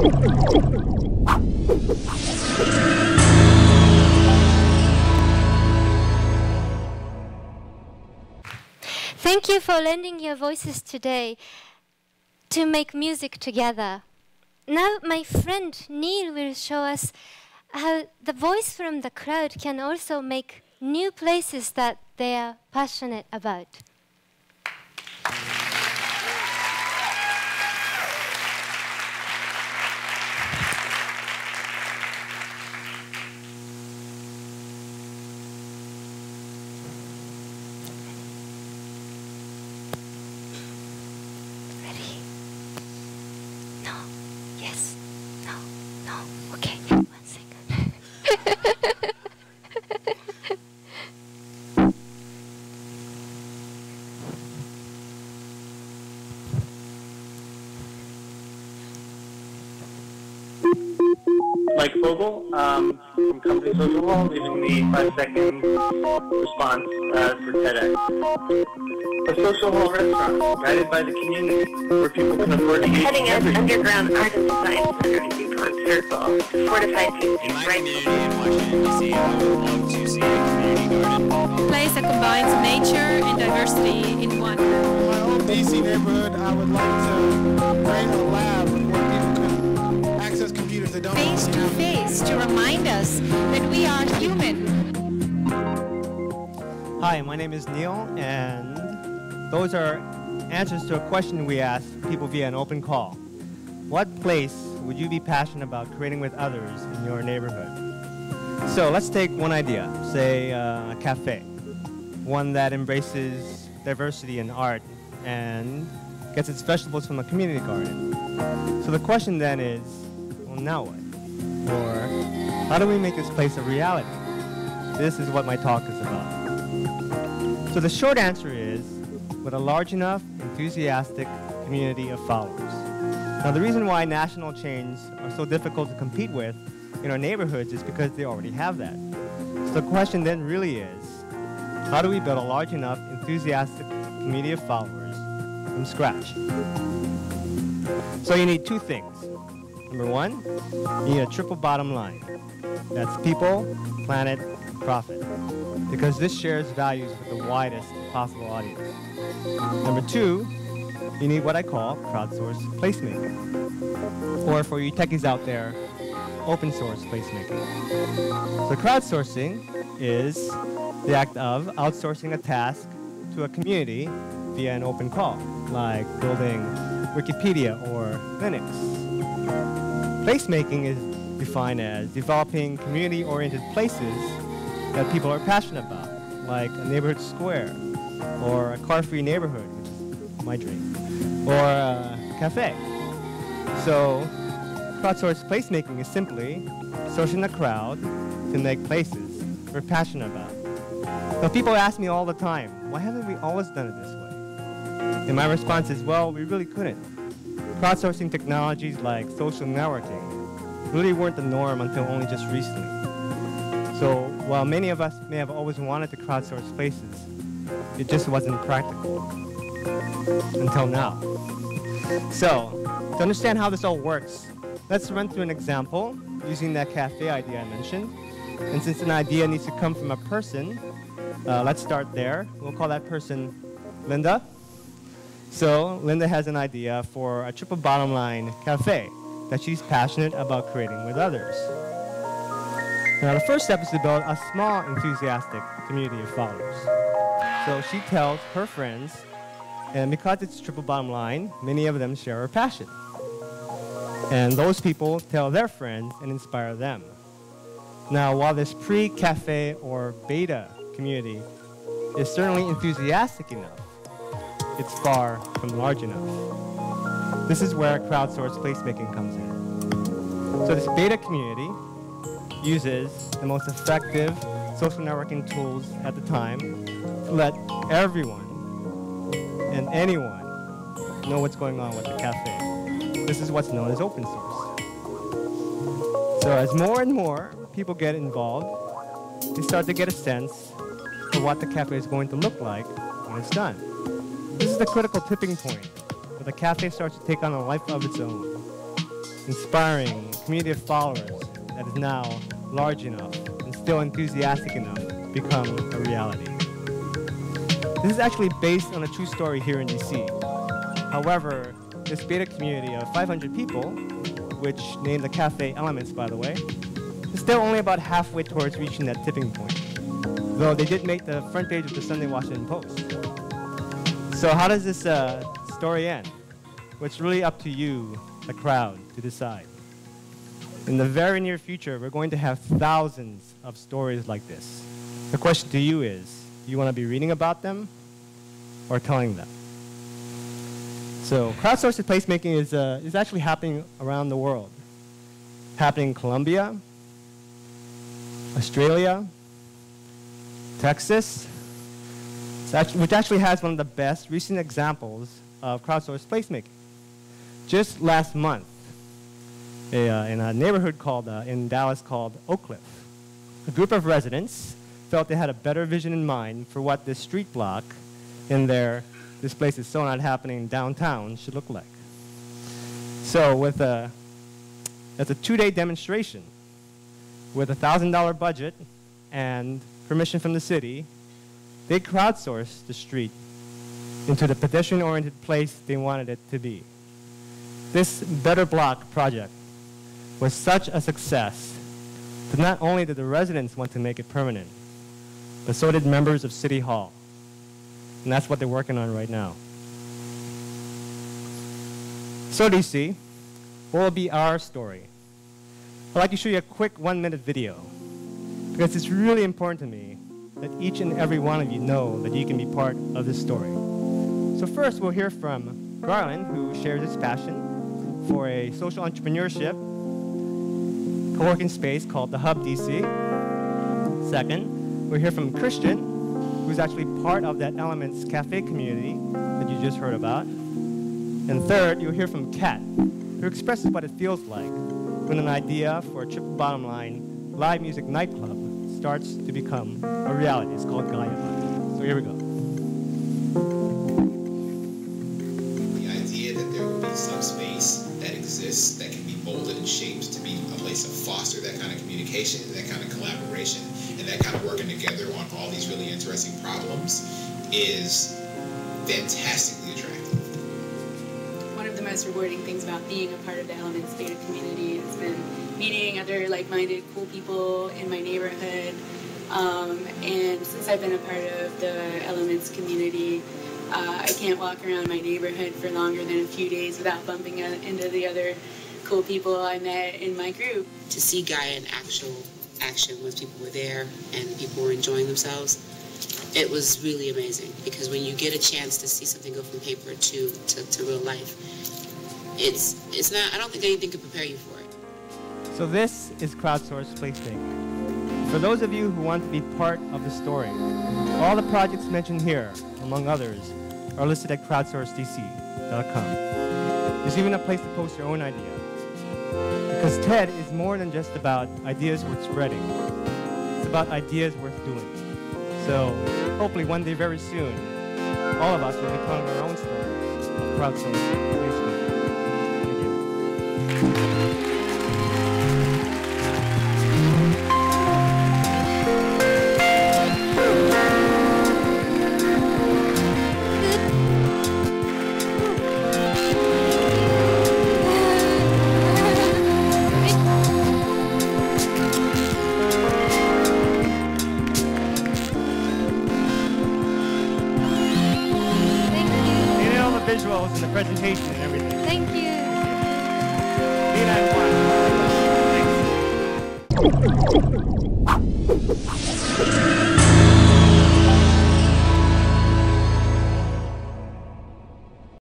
Thank you for lending your voices today to make music together. Now my friend Neil will show us how the voice from the crowd can also make new places that they are passionate about. Mike Vogel from Company Social Hall, leaving the 5-second response for TEDx. A social hall restaurant guided by the community where people can afford to eat Cutting-edge underground art and design center in DuPont Circle, fortified teaching in my community in Washington, D.C., I would love to see a community garden. A place that combines nature and diversity in one. In my old D.C. neighborhood, I would like to bring a lab where people can access computers that don't Face to face to remind us that we are human. Hi, my name is Neil, and those are answers to a question we asked people via an open call. What place would you be passionate about creating with others in your neighborhood? So let's take one idea, say a cafe, one that embraces diversity in art and gets its vegetables from a community garden. So the question then is, well, now what? Or how do we make this place a reality? This is what my talk is about. So the short answer is, with a large enough, enthusiastic community of followers. Now, the reason why national chains are so difficult to compete with in our neighborhoods is because they already have that. So the question then really is, how do we build a large enough, enthusiastic community of followers from scratch? So you need two things. Number one, you need a triple bottom line. That's people, planet, profit. Because this shares values with the widest possible audience. Number two, you need what I call crowdsourced placemaking. Or for you techies out there, open source placemaking. So crowdsourcing is the act of outsourcing a task to a community via an open call, like building Wikipedia or Linux. Placemaking is defined as developing community-oriented places that people are passionate about, like a neighborhood square, or a car-free neighborhood, which is my dream, or a cafe. So crowdsourced placemaking is simply sourcing a crowd to make places we're passionate about. Now people ask me all the time, why haven't we always done it this way? And my response is, well, we really couldn't. Crowdsourcing technologies like social networking really weren't the norm until only just recently. So while many of us may have always wanted to crowdsource places, it just wasn't practical until now. So to understand how this all works, let's run through an example using that cafe idea I mentioned. And since an idea needs to come from a person, let's start there. We'll call that person Linda. So Linda has an idea for a triple bottom line cafe that she's passionate about creating with others. Now the first step is to build a small, enthusiastic community of followers. So she tells her friends, and because it's triple bottom line, many of them share her passion. And those people tell their friends and inspire them. Now while this pre-cafe or beta community is certainly enthusiastic enough, it's far from large enough. This is where crowdsourced placemaking comes in. So this beta community uses the most effective social networking tools at the time to let everyone and anyone know what's going on with the cafe. This is what's known as open source. So as more and more people get involved, they start to get a sense of what the cafe is going to look like when it's done. This is the critical tipping point where the cafe starts to take on a life of its own. inspiring community of followers that is now large enough and still enthusiastic enough to become a reality. This is actually based on a true story here in DC. However, this beta community of 500 people, which named the cafe Elements, by the way, is still only about halfway towards reaching that tipping point, though they did make the front page of the Sunday Washington Post. So how does this story end? Well, it's really up to you, the crowd, to decide. In the very near future, we're going to have thousands of stories like this. The question to you is, do you want to be reading about them or telling them? So crowdsourced placemaking is actually happening around the world. Happening in Colombia, Australia, Texas, which actually has one of the best recent examples of crowdsourced placemaking. Just last month, in a neighborhood in Dallas called Oak Cliff, a group of residents felt they had a better vision in mind for what this street block in this place is so not happening downtown should look like. So that's a 2-day demonstration with a $1,000 budget and permission from the city. They crowdsourced the street into the pedestrian-oriented place they wanted it to be. This Better Block project was such a success that not only did the residents want to make it permanent, but so did members of City Hall. And that's what they're working on right now. So DC, what will be our story? I'd like to show you a quick 1-minute video, because it's really important to me that each and every one of you know that you can be part of this story. So first, we'll hear from Garland, who shares his passion for a social entrepreneurship co-working space called the Hub DC. Second, we'll hear from Christian, who's actually part of that Elements Cafe community that you just heard about. And third, you'll hear from Kat, who expresses what it feels like when an idea for a triple bottom line live music nightclub starts to become a reality. It's called Gaia. So here we go. The idea that there will be some space that exists that can be molded and shaped to be a place to foster that kind of communication, that kind of collaboration, and that kind of working together on all these really interesting problems is fantastically attractive. One of the most rewarding things about being a part of the Elements beta community has been meeting other like-minded cool people in my neighborhood. And since I've been a part of the Elements community, I can't walk around my neighborhood for longer than a few days without bumping into the other cool people I met in my group. To see Gaia in actual action when people were there and people were enjoying themselves, it was really amazing, because when you get a chance to see something go from paper to real life, it's not, I don't think anything could prepare you for it. So this is crowdsourced placemaking. For those of you who want to be part of the story, all the projects mentioned here, among others, are listed at crowdsourceddc.com. There's even a place to post your own idea. Because TED is more than just about ideas worth spreading. It's about ideas worth doing. So hopefully one day very soon, all of us will be telling our own stories of crowdsourced placemaking. Thank you. Visuals and the presentation and everything. Thank you. Thank you.